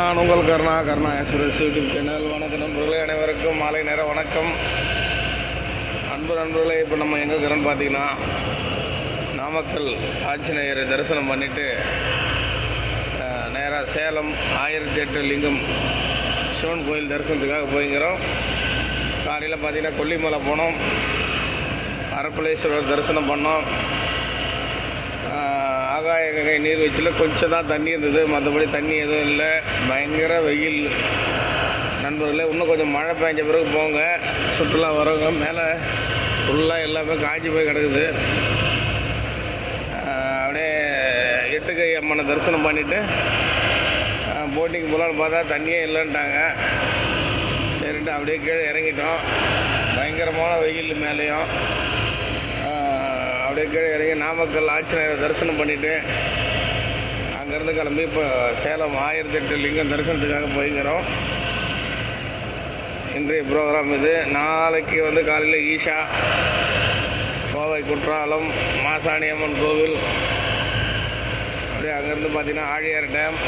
நான் உங்கள் Karuna express YouTube channel. வணக்கம் நண்பர்களே, அனைவருக்கும் மாலை நேர வணக்கம். நண்பர்களே, இப்போ நம்ம எங்கே இருக்கிறோன்னு பார்த்தீங்கன்னா, நாமக்கல் ஆஞ்சநேயரை தரிசனம் பண்ணிவிட்டு நேராக சேலம் 1008 லிங்கம் சிவன் கோயில் தரிசனத்துக்காக போய்க்கிறோம். காலையில் பார்த்தீங்கன்னா கொல்லிமலை போனோம், அரப்பளேஸ்வரர் தரிசனம் பண்ணோம். ஆகாய கங்கை நீர்வீழ்ச்சியில் கொஞ்சம் தான் தண்ணி இருந்தது, மற்றபடி தண்ணி எதுவும் இல்லை. பயங்கர வெயில் நண்பர்களே. இன்னும் கொஞ்சம் மழை பெஞ்ச பிறகு போங்க, சுற்றுலா வரவங்க. மேலே ஃபுல்லாக எல்லாமே காய்ச்சி போய் கிடக்குது. அப்படியே எட்டுக்கை அம்மனை தரிசனம் பண்ணிவிட்டு போட்டிங் போகலான்னு பார்த்தா தண்ணியே இல்லைன்ட்டாங்க. சரின்ட்டு அப்படியே கீழே இறங்கிட்டோம். பயங்கரமான வெயில் மேலேயும் அப்படியே கீழே இறங்கி நாமக்கல் ஆஞ்சநேயரை தரிசனம் பண்ணிவிட்டு அங்கேருந்து கிளம்பி இப்போ சேலம் 1008 லிங்கம் தரிசனத்துக்காக போய்க்கிறோம். இன்றைய ப்ரோக்ராம் இது. நாளைக்கு காலையில் ஈஷா, கோவை குற்றாலம், மாசாணி அம்மன் கோவில், அப்படியே அங்கேருந்து பார்த்திங்கன்னா ஆழியார் டேம்,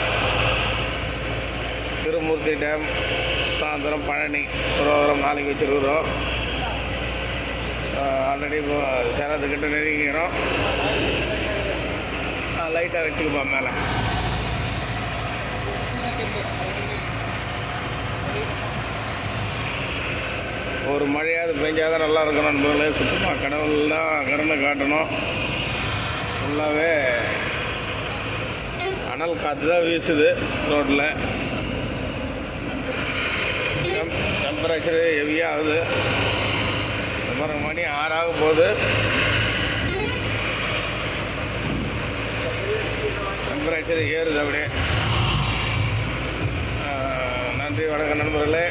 திருமூர்த்தி டேம், சாயந்தரம் பழனி ப்ரோக்ராம் நாளைக்கு வச்சுருக்குறோம். ஆல்ரெடி இப்போ சேலத்துக்கிட்ட நெருங்கிறோம். லைட்டாக வச்சுக்குப்பா மேலே. ஒரு மழையாவது பெஞ்சாதான் நல்லா இருக்கணும் நண்பர்களே. சுத்தமாக கடவுள் தான் கருணை காட்டணும். ஃபுல்லாகவே அனல் காற்று தான் வீசுது ரோட்டில். டெம்பரேச்சரு ஹெவியாக ஆகுது. பாருங்க, மணி 6 ஆக போகுது. டெம்பரேச்சர் ஏறுது அப்படியே. நன்றி, வணக்கம் நண்பர்களே.